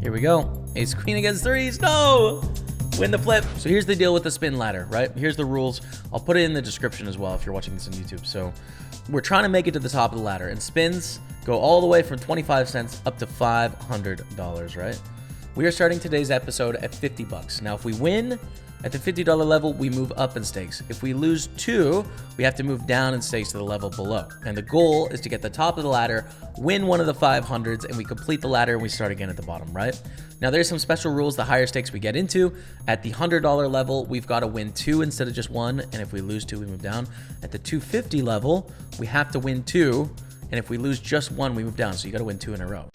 Here we go. Ace queen against threes. No! Win the flip. So here's the deal with the spin ladder, right? Here's the rules. I'll put it in the description as well if you're watching this on YouTube. So we're trying to make it to the top of the ladder, and spins go all the way from 25 cents up to $500, right? We are starting today's episode at 50 bucks. Now, if we win at the $50 level, we move up in stakes. If we lose 2, we have to move down in stakes to the level below. And the goal is to get the top of the ladder, win one of the 500s, and we complete the ladder and we start again at the bottom, right? Now, there's some special rules the higher stakes we get into. At the $100 level, we've got to win 2 instead of just 1. And if we lose 2, we move down. At the $250 level, we have to win 2. And if we lose just 1, we move down. So you got to win 2 in a row.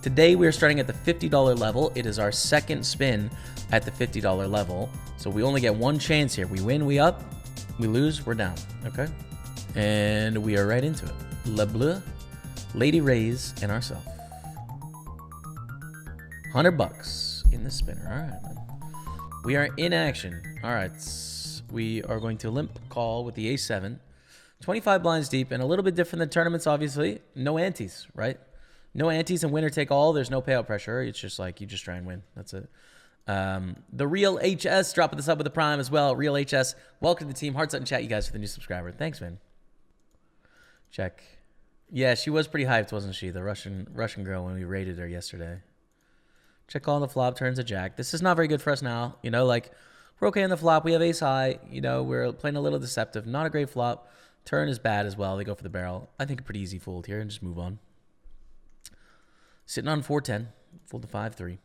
Today, we are starting at the $50 level. It is our second spin at the $50 level. So we only get one chance here. We win, we up. We lose, we're down. Okay? And we are right into it. Le Bleu, Lady Rays, and ourselves. 100 bucks in the spinner. All right, man. We are in action. All right. We are going to limp call with the A7. 25 blinds deep, and a little bit different than tournaments, obviously. No antes, right? No antes and winner take all. There's no payout pressure. It's just like you just try and win. That's it. The Real HS dropping this up with the prime as well. Real HS, welcome to the team. Hearts out in chat, you guys, for the new subscriber. Thanks, man. Check. Yeah, she was pretty hyped, wasn't she? The Russian girl when we raided her yesterday. Check call on the flop, turns a jack. This is not very good for us now. You know, like we're okay on the flop. We have ace high. You know, we're playing a little deceptive. Not a great flop. Turn is bad as well. They go for the barrel. I think a pretty easy fold here and just move on. Sitting on 410, fold to 5-3.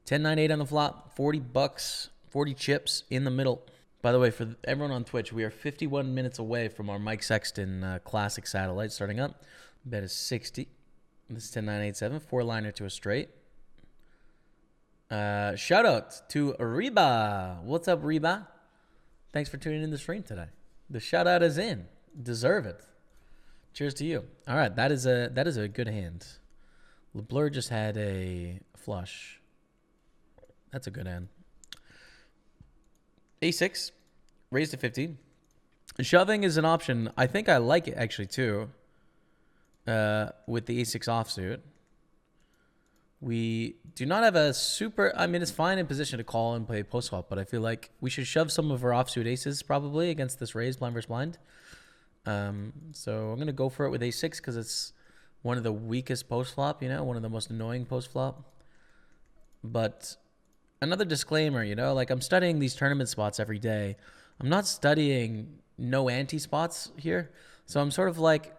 10-9-8 on the flop, 40 bucks, 40 chips in the middle. By the way, for everyone on Twitch, we are 51 minutes away from our Mike Sexton classic satellite starting up. Bet is 60. This is 10-9-8-7, 4-liner to a straight. Shout out to Reba. What's up, Reba? Thanks for tuning in the stream today. The shout out is in. Deserve it. Cheers to you. All right, that is a good hand. LeBlur just had a flush. That's a good hand. A6, raised to 50. Shoving is an option. I think I like it actually too. With the A6 offsuit. We do not have a super... I mean, it's fine in position to call and play post flop, but I feel like we should shove some of our offsuit aces probably against this raise blind versus blind. So I'm going to go for it with A6 because it's one of the weakest post flop, you know, one of the most annoying post flop. But another disclaimer, you know, like I'm studying these tournament spots every day. I'm not studying no ante spots here. So I'm sort of like,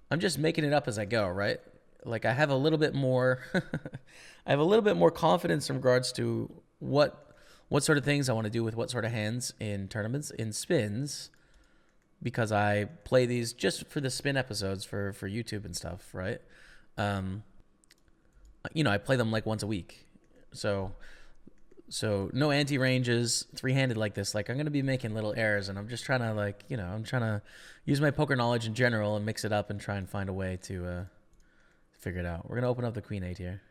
I'm just making it up as I go, right? Like I have a little bit more, I have a little bit more confidence in regards to what sort of things I want to do with what sort of hands in tournaments, in spins. Because I play these just for the spin episodes for YouTube and stuff, right? You know, I play them like once a week. So no anti-ranges, three-handed like this. Like I'm going to be making little errors, and I'm just trying to like, you know, I'm trying to use my poker knowledge in general and mix it up and try and find a way to figure it out. We're going to open up the Queen 8 here.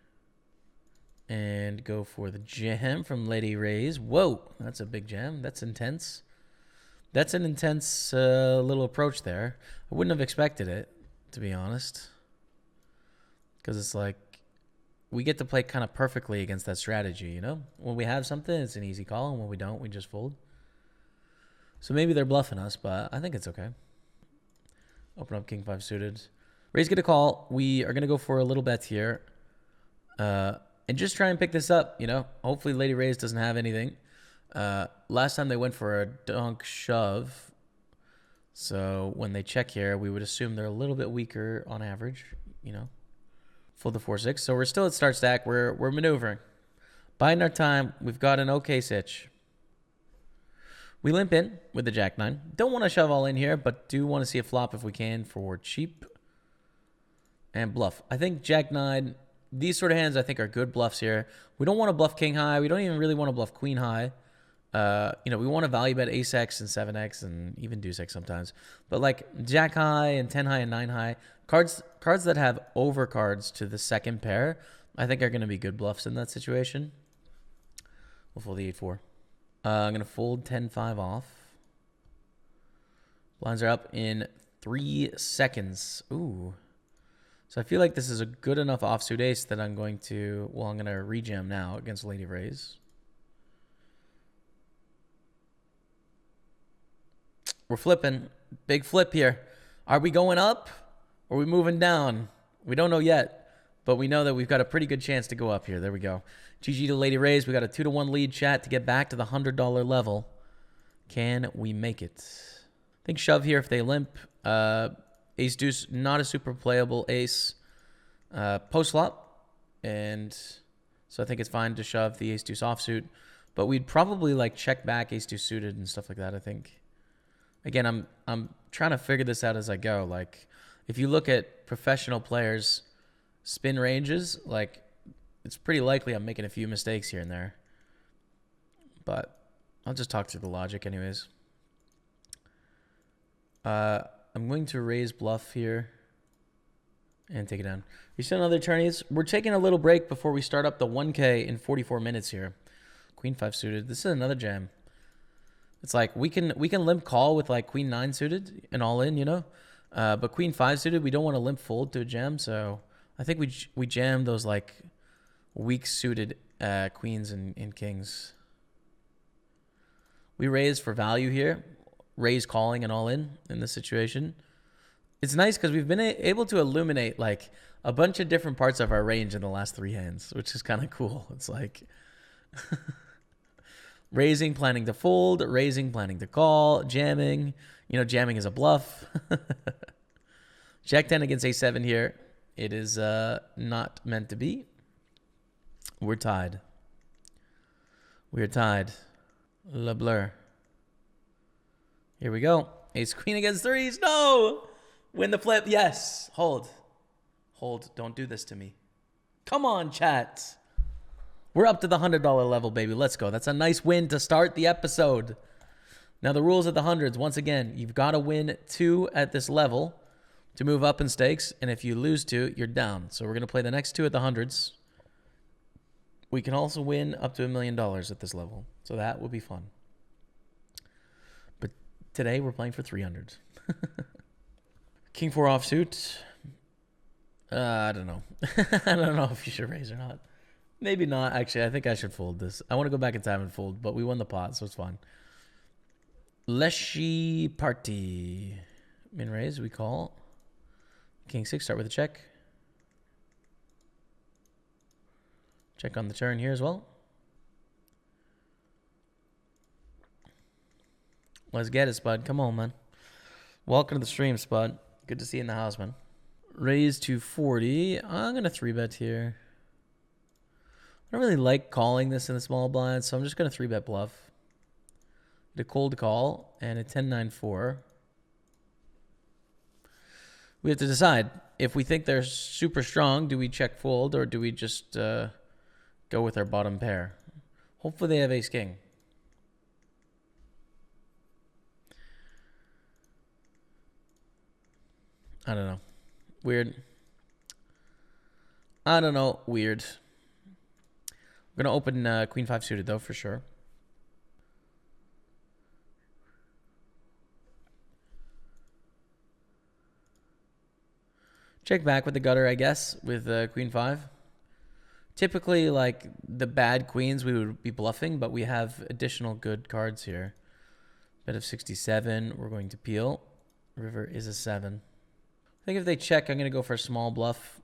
And go for the jam from Lady Rays. Whoa, that's a big jam. That's intense. That's an intense little approach there. I wouldn't have expected it, to be honest. Because it's like, we get to play kind of perfectly against that strategy, you know? When we have something, it's an easy call, and when we don't, we just fold. So maybe they're bluffing us, but I think it's okay. Open up King 5 suited. Raise get a call. We are going to go for a little bet here. And just try and pick this up, you know? Hopefully Lady Rays doesn't have anything. Last time they went for a donk shove. So when they check here, we would assume they're a little bit weaker on average, you know. Fold the 4-6. So we're still at start stack. We're maneuvering. Biding our time. We've got an okay sitch. We limp in with the Jack 9. Don't want to shove all in here, but do want to see a flop if we can for cheap. And bluff. I think Jack 9, these sort of hands I think are good bluffs here. We don't want to bluff King high. We don't even really want to bluff Queen high. You know, we want to value bet ace X and 7X and even deuce X sometimes. But like Jack high and 10 high and 9 high, cards that have overcards to the second pair, I think are going to be good bluffs in that situation. We'll fold the 8-4. I'm going to fold 10-5 off. Blinds are up in 3 seconds. Ooh. So I feel like this is a good enough offsuit ace that I'm going to, well, I'm going to rejam now against Lady Raise. We're flipping. Big flip here. Are we going up or are we moving down? We don't know yet, but we know that we've got a pretty good chance to go up here. There we go. GG to Lady Raise. We got a 2-1 lead, chat, to get back to the $100 level. Can we make it? I think shove here if they limp. Ace deuce, not a super playable ace. Post flop, and so I think it's fine to shove the ace deuce offsuit, but we'd probably like check back ace deuce suited and stuff like that. I think, again, I'm trying to figure this out as I go. Like, if you look at professional players' spin ranges, like, it's pretty likely I'm making a few mistakes here and there, but I'll just talk through the logic anyways. I'm going to raise bluff here and take it down. We still another tourneys. We're taking a little break before we start up the 1K in 44 minutes here. Queen 5 suited. This is another jam. It's like we can limp call with like Queen 9 suited and all in, you know. But Queen 5 suited, we don't want to limp fold to a jam. So I think we jam those like weak suited queens and kings. We raise for value here. Raise calling and all in this situation. It's nice because we've been able to illuminate like a bunch of different parts of our range in the last 3 hands, which is kind of cool. It's like raising, planning to fold, raising, planning to call, jamming. You know, jamming is a bluff. Jack 10 against A7 here. It is not meant to be. We're tied. We're tied. Le Blur. Here we go. Ace queen against threes. No! Win the flip. Yes. Hold. Hold. Don't do this to me. Come on, chat. We're up to the $100 level, baby. Let's go. That's a nice win to start the episode. Now, the rules at the hundreds. Once again, you've got to win 2 at this level to move up in stakes. And if you lose 2, you're down. So we're going to play the next 2 at the hundreds. We can also win up to $1 million at this level. So that will be fun. But today we're playing for 300. King 4 offsuit. I don't know. I don't know if you should raise or not. Maybe not. Actually, I think I should fold this. I want to go back in time and fold, but we won the pot, so it's fine. Leshy party. Min raise, we call. King 6, start with a check. Check on the turn here as well. Let's get it, Spud. Come on, man. Welcome to the stream, Spud. Good to see you in the house, man. Raise to 40. I'm going to 3-bet here. I don't really like calling this in the small blind, so I'm just going to 3-bet bluff. The cold call and a 10-9-4. We have to decide. If we think they're super strong, do we check fold or do we just go with our bottom pair? Hopefully they have ace-king. I don't know. Weird. I don't know. Weird. We're going to open Queen 5 suited, though, for sure. Check back with the gutter, I guess, with Queen 5. Typically, like, the bad queens we would be bluffing, but we have additional good cards here. Bet of 67. We're going to peel. River is a 7. I think if they check, I'm going to go for a small bluff.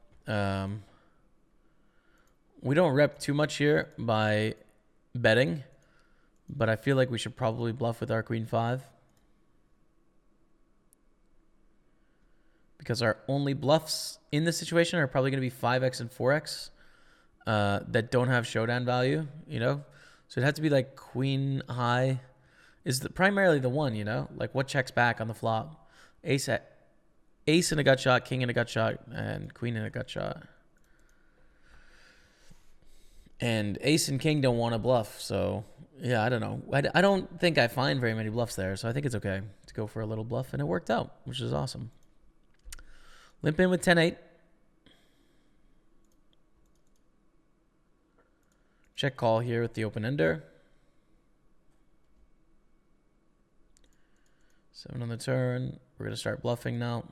We don't rep too much here by betting, but I feel like we should probably bluff with our Queen 5. Because our only bluffs in this situation are probably going to be 5x and 4x that don't have showdown value, you know? So it'd have to be like Queen high is primarily the one, you know? Like what checks back on the flop? Ace in a gut shot, king in a gut shot, and queen in a gut shot. And ace and king don't want to bluff, so yeah, I don't know. I don't think I find very many bluffs there, so I think it's okay to go for a little bluff, and it worked out, which is awesome. Limp in with 10-8. Check call here with the open ender. 7 on the turn. We're going to start bluffing now.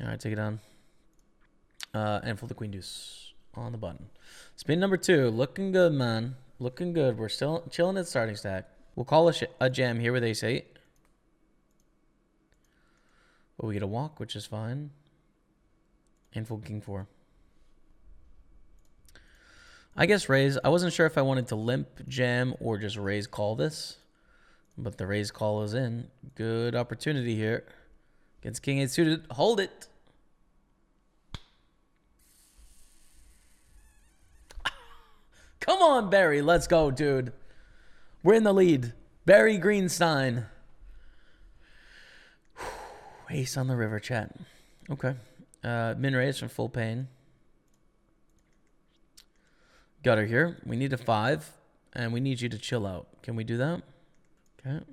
All right, take it on. And fold the queen deuce on the button. Spin number 2. Looking good, man. Looking good. We're still chilling at starting stack. We'll call a jam here with ace 8. But we get a walk, which is fine. And fold king 4. I guess raise. I wasn't sure if I wanted to limp jam or just raise call this. But the raise call is in. Good opportunity here. Against king 8 suited. Hold it. Come on, Barry. Let's go, dude. We're in the lead. Barry Greenstein. Ace on the river, chat. Okay. Min raise from full pain. Gutter here. We need a 5. And we need you to chill out. Can we do that? Okay.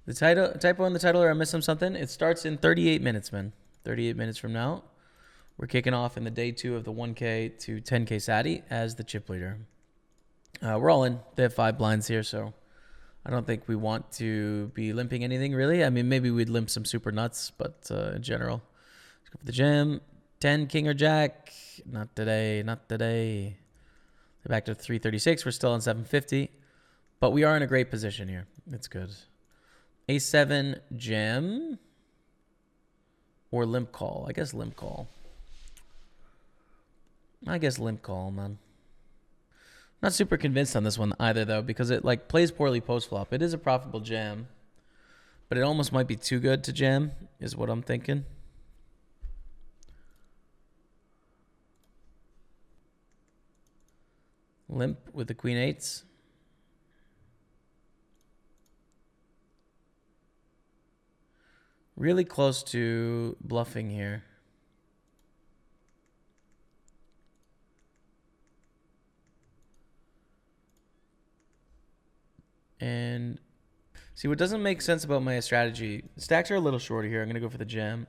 The typo in the title, or I missed something. It starts in 38 minutes, man. 38 minutes from now. We're kicking off in the day 2 of the 1K to 10K Sati as the chip leader. We're all in. They have 5 blinds here, so I don't think we want to be limping anything, really. I mean, maybe we'd limp some super nuts, but in general. Let's go for the jam. 10, king or jack. Not today. Not today. They're back to 336. We're still on 750. But we are in a great position here. It's good. A7, jam. Or limp call. I guess limp call. I guess limp call, man. Not super convinced on this one either, though, because it like plays poorly post flop. It is a profitable jam, but it almost might be too good to jam, is what I'm thinking. Limp with the queen 8s. Really close to bluffing here. And see, what doesn't make sense about my strategy, stacks are a little shorter here. I'm going to go for the jam.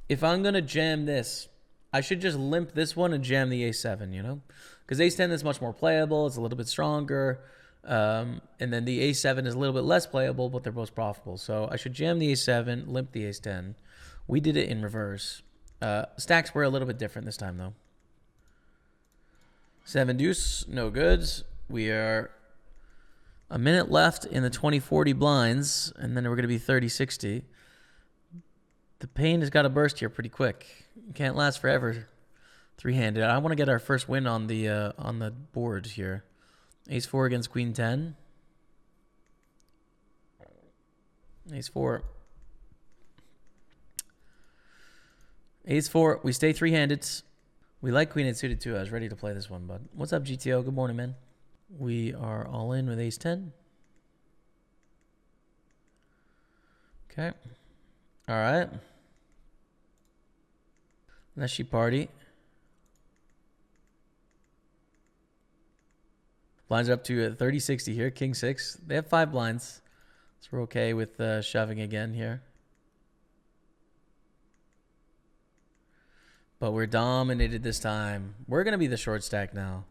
If I'm going to jam this, I should just limp this one and jam the a7, you know? Because ace 10 is much more playable. It's a little bit stronger. And then the a7 is a little bit less playable, but they're both profitable. So I should jam the a7, limp the ace 10. We did it in reverse. Stacks were a little bit different this time, though. 7 deuce, no good. We are a minute left in the 20-40 blinds, and then we're going to be 30-60. The pain has got to burst here pretty quick. It can't last forever. 3-handed. I want to get our first win on the board here. Ace 4 against queen 10. Ace 4. Ace 4. We stay 3-handed. We like queen 8 suited too. I was ready to play this one, bud. What's up, GTO? Good morning, man. We are all in with ace 10. Okay. All right. Let's she party. Blinds are up to 30-60 here. King 6. They have 5 blinds. So we're okay with shoving again here. But we're dominated this time. We're going to be the short stack now.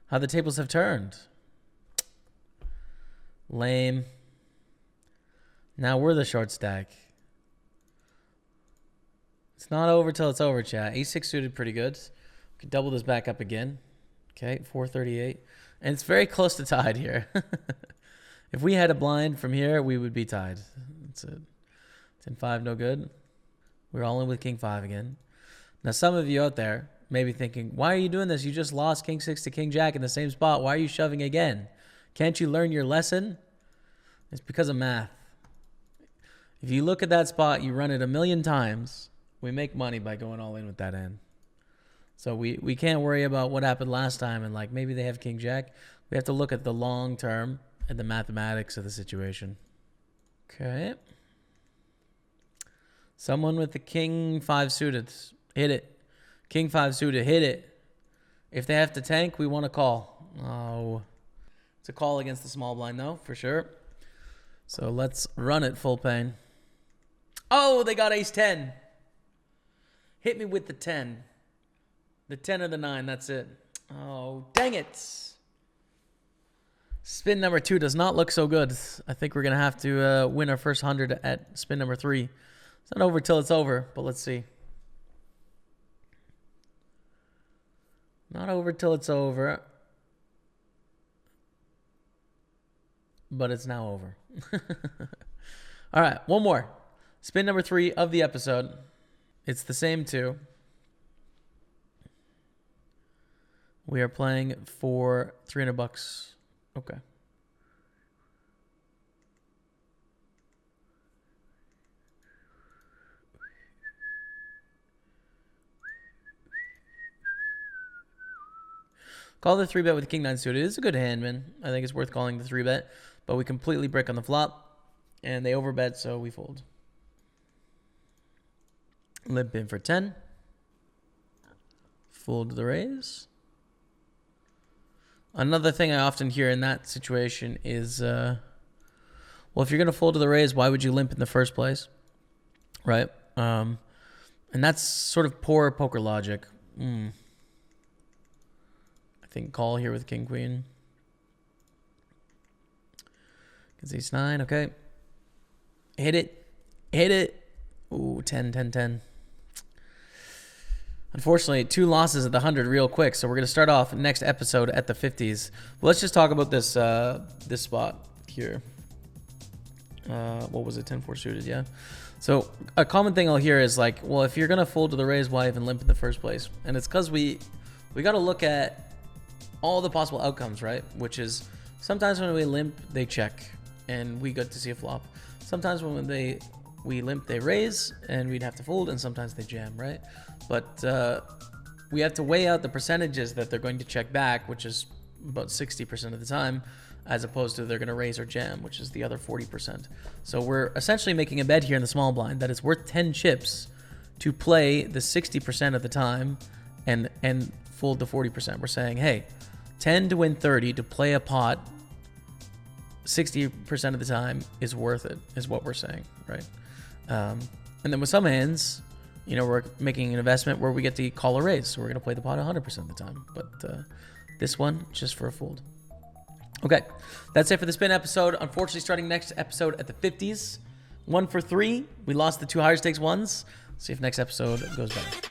How the tables have turned. Lame. Now we're the short stack. It's not over till it's over, chat. A6 suited pretty good. We can double this back up again. Okay, 438. And it's very close to tied here. If we had a blind from here, we would be tied. That's it. 10-5, no good. We're all in with king 5 again. Now, some of you out there may be thinking, why are you doing this? You just lost king 6 to king jack in the same spot. Why are you shoving again? Can't you learn your lesson? It's because of math. If you look at that spot, you run it 1,000,000 times. We make money by going all in with that end. So we can't worry about what happened last time and like maybe they have king jack. We have to look at the long term and the mathematics of the situation. Okay. Someone with the king 5 suited. Hit it. King 5 suited. Hit it. If they have to tank, we want to call. Oh. It's a call against the small blind though, for sure. So let's run it full pain. Oh, they got ace 10. Hit me with the 10. The 10 or the 9, that's it. Oh, dang it. Spin number 2 does not look so good. I think we're going to have to win our first 100 at spin number 3. It's not over till it's over, but let's see. Not over till it's over. But it's now over. All right, one more. Spin number 3 of the episode. It's the same 2. We are playing for $300. Okay. Call the 3-bet with King 9 suited. It is a good hand, man. I think it's worth calling the 3-bet. But we completely break on the flop. And they overbet, so we fold. Limp in for 10. Fold the raise. Another thing I often hear in that situation is, well, if you're going to fold to the raise, why would you limp in the first place? Right? And that's sort of poor poker logic. I think call here with King Queen. Because ace 9, okay. Hit it. Hit it. Ooh, 10, 10, 10. Unfortunately, 2 losses at the 100 real quick. So we're going to start off next episode at the 50s. But let's just talk about this this spot here. What was it? 10-4 suited, yeah. So a common thing I'll hear is like, well, if you're going to fold to the raise, why even limp in the first place? And it's because we got to look at all the possible outcomes, right? Which is sometimes when we limp, they check, and we get to see a flop. Sometimes when we limp, they raise, and we'd have to fold, and sometimes they jam, right? But we have to weigh out the percentages that they're going to check back, which is about 60% of the time, as opposed to they're going to raise or jam, which is the other 40%. So we're essentially making a bet here in the small blind that it's worth 10 chips to play the 60% of the time and fold the 40%. We're saying, hey, 10 to win 30 to play a pot 60% of the time is worth it, is what we're saying, right? And then with some hands, you know, we're making an investment where we get to call a raise, so we're going to play the pot 100% of the time. But this one, just for a fold. Okay, that's it for the spin episode. Unfortunately, starting next episode at the 50s. 1 for 3. We lost the 2 higher stakes ones. See if next episode goes better.